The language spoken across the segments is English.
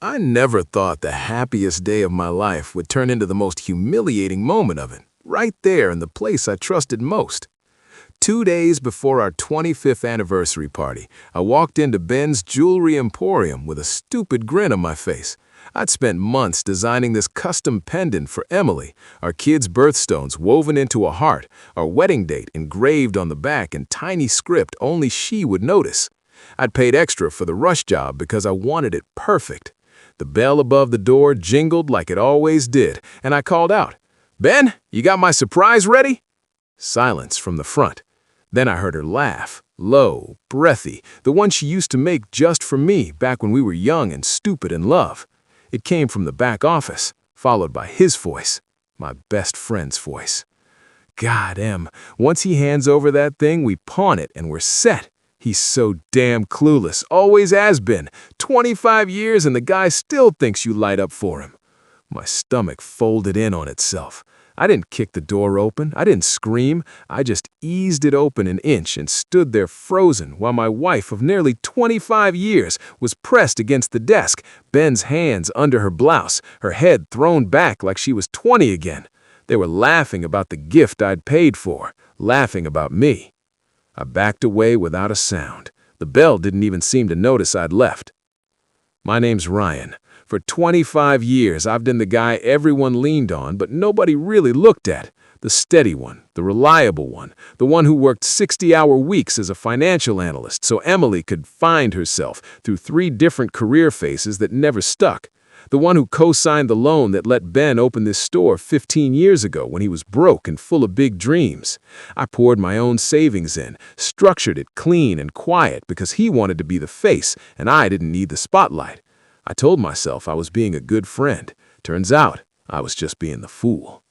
I never thought the happiest day of my life would turn into the most humiliating moment of it, right there in the place I trusted most. 2 days before our 25th anniversary party, I walked into Ben's Jewelry Emporium with a stupid grin on my face. I'd spent months designing this custom pendant for Emily, our kids' birthstones woven into a heart, our wedding date engraved on the back in tiny script only she would notice. I'd paid extra for the rush job because I wanted it perfect. The bell above the door jingled like it always did, and I called out, "Ben, you got my surprise ready?" Silence from the front. Then I heard her laugh, low, breathy, the one she used to make just for me back when we were young and stupid in love. It came from the back office, followed by his voice, my best friend's voice. God, Em, once he hands over that thing, we pawn it and we're set. He's so damn clueless, always has been. 25 years and the guy still thinks you light up for him. My stomach folded in on itself. I didn't kick the door open, I didn't scream, I just eased it open an inch and stood there frozen while my wife of nearly 25 years was pressed against the desk, Ben's hands under her blouse, her head thrown back like she was 20 again. They were laughing about the gift I'd paid for, laughing about me. I backed away without a sound. The bell didn't even seem to notice I'd left. My name's Ryan. For 25 years, I've been the guy everyone leaned on, but nobody really looked at. The steady one, the reliable one, the one who worked 60-hour weeks as a financial analyst so Emily could find herself through 3 different career phases that never stuck. The one who co-signed the loan that let Ben open this store 15 years ago when he was broke and full of big dreams. I poured my own savings in, structured it clean and quiet because he wanted to be the face and I didn't need the spotlight. I told myself I was being a good friend. Turns out, I was just being the fool.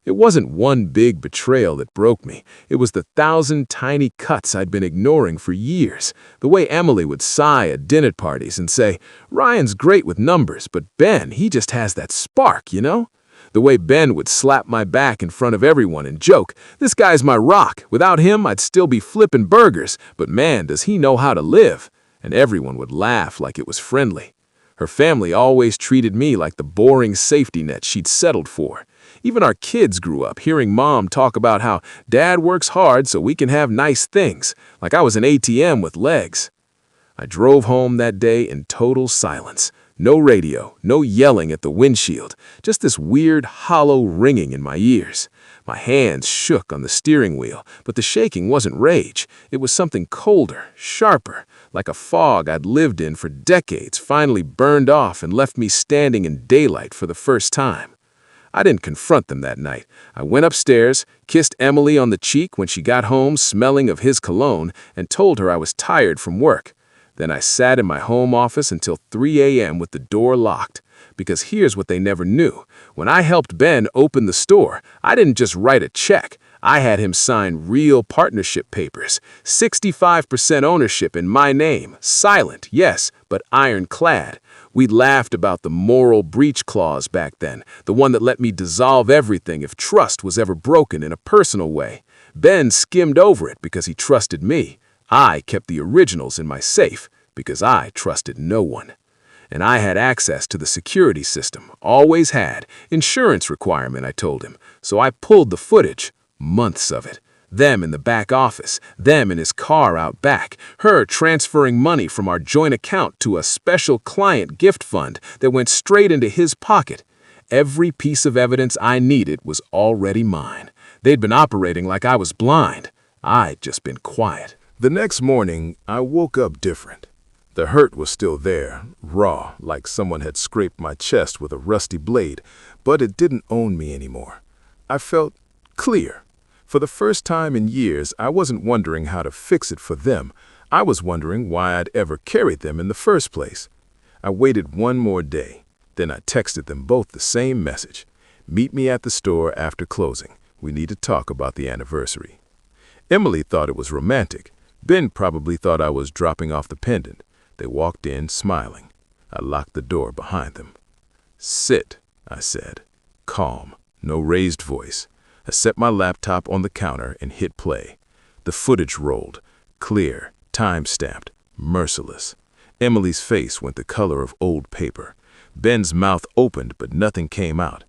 It wasn't one big betrayal that broke me. It was the 1,000 tiny cuts I'd been ignoring for years. The way Emily would sigh at dinner parties and say, "Ryan's great with numbers, but Ben, he just has that spark, you know?" The way Ben would slap my back in front of everyone and joke, "This guy's my rock. Without him, I'd still be flipping burgers, but man, does he know how to live." And everyone would laugh like it was friendly. Her family always treated me like the boring safety net she'd settled for. Even our kids grew up hearing Mom talk about how Dad works hard so we can have nice things, like I was an ATM with legs. I drove home that day in total silence. No radio, no yelling at the windshield, just this weird, hollow ringing in my ears. My hands shook on the steering wheel, but the shaking wasn't rage. It was something colder, sharper, like a fog I'd lived in for decades finally burned off and left me standing in daylight for the first time. I didn't confront them that night. I went upstairs, kissed Emily on the cheek when she got home smelling of his cologne, and told her I was tired from work. Then I sat in my home office until 3 a.m. with the door locked. Because here's what they never knew. When I helped Ben open the store, I didn't just write a check. I had him sign real partnership papers. 65% ownership in my name. Silent, yes, but ironclad. We laughed about the moral breach clause back then, the one that let me dissolve everything if trust was ever broken in a personal way. Ben skimmed over it because he trusted me. I kept the originals in my safe because I trusted no one. And I had access to the security system, always had. Insurance requirement, I told him. So I pulled the footage, months of it. Them in the back office, them in his car out back, her transferring money from our joint account to a special client gift fund that went straight into his pocket. Every piece of evidence I needed was already mine. They'd been operating like I was blind. I'd just been quiet. The next morning, I woke up different. The hurt was still there, raw, like someone had scraped my chest with a rusty blade, but it didn't own me anymore. I felt clear. For the first time in years, I wasn't wondering how to fix it for them. I was wondering why I'd ever carried them in the first place. I waited one more day. Then I texted them both the same message. "Meet me at the store after closing. We need to talk about the anniversary." Emily thought it was romantic. Ben probably thought I was dropping off the pendant. They walked in, smiling. I locked the door behind them. "Sit," I said. Calm, no raised voice. I set my laptop on the counter and hit play. The footage rolled, clear, time-stamped, merciless. Emily's face went the color of old paper. Ben's mouth opened, but nothing came out.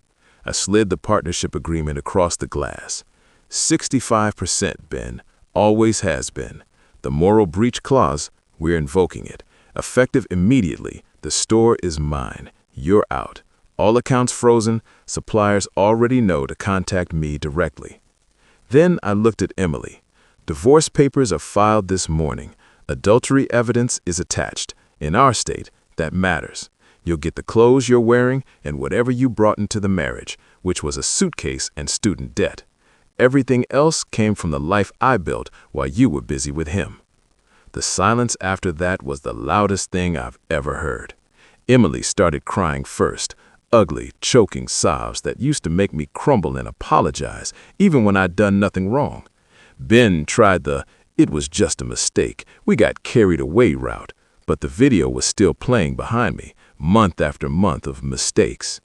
I slid the partnership agreement across the glass. 65%, Ben. Always has been. The moral breach clause, we're invoking it. Effective immediately. The store is mine. You're out. All accounts frozen. Suppliers already know to contact me directly. Then I looked at Emily. Divorce papers are filed this morning. Adultery evidence is attached. In our state, that matters. You'll get the clothes you're wearing and whatever you brought into the marriage, which was a suitcase and student debt. Everything else came from the life I built while you were busy with him. The silence after that was the loudest thing I've ever heard. Emily started crying first, ugly, choking sobs that used to make me crumble and apologize, even when I'd done nothing wrong. Ben tried the, "It was just a mistake, we got carried away" route, but the video was still playing behind me, month after month of mistakes.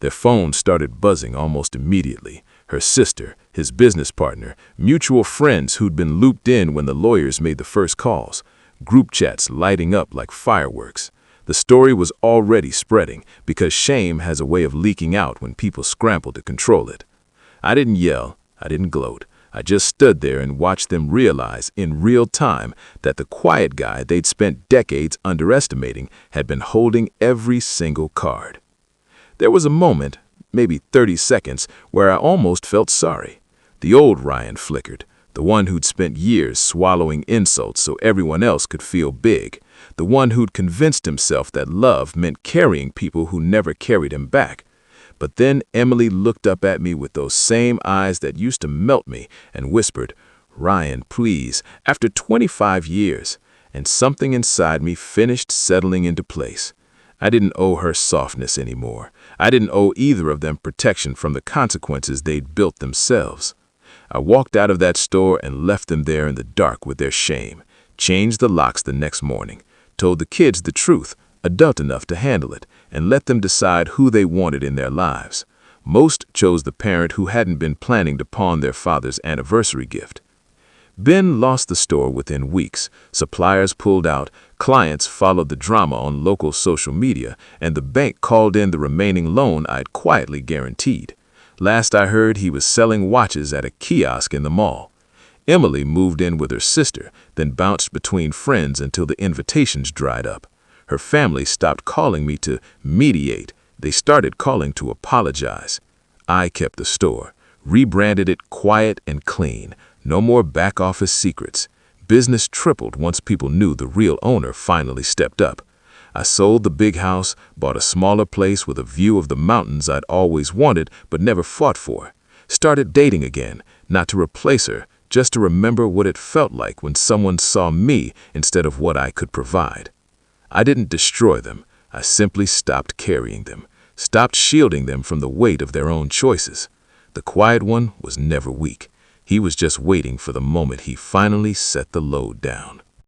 Their phone started buzzing almost immediately. Her sister, his business partner, mutual friends who'd been looped in when the lawyers made the first calls, group chats lighting up like fireworks. The story was already spreading because shame has a way of leaking out when people scramble to control it. I didn't yell, I didn't gloat. I just stood there and watched them realize in real time that the quiet guy they'd spent decades underestimating had been holding every single card. There was a moment, maybe 30 seconds, where I almost felt sorry. The old Ryan flickered, the one who'd spent years swallowing insults so everyone else could feel big, the one who'd convinced himself that love meant carrying people who never carried him back. But then Emily looked up at me with those same eyes that used to melt me and whispered, "Ryan, please, after 25 years." And something inside me finished settling into place. I didn't owe her softness anymore. I didn't owe either of them protection from the consequences they'd built themselves. I walked out of that store and left them there in the dark with their shame, changed the locks the next morning, told the kids the truth, adult enough to handle it, and let them decide who they wanted in their lives. Most chose the parent who hadn't been planning to pawn their father's anniversary gift. Ben lost the store within weeks. Suppliers pulled out, clients followed the drama on local social media, and the bank called in the remaining loan I'd quietly guaranteed. Last I heard, he was selling watches at a kiosk in the mall. Emily moved in with her sister, then bounced between friends until the invitations dried up. Her family stopped calling me to mediate. They started calling to apologize. I kept the store, rebranded it quiet and clean. No more back office secrets. Business tripled once people knew the real owner finally stepped up. I sold the big house, bought a smaller place with a view of the mountains I'd always wanted but never fought for. Started dating again, not to replace her, just to remember what it felt like when someone saw me instead of what I could provide. I didn't destroy them. I simply stopped carrying them, stopped shielding them from the weight of their own choices. The quiet one was never weak. He was just waiting for the moment he finally set the load down.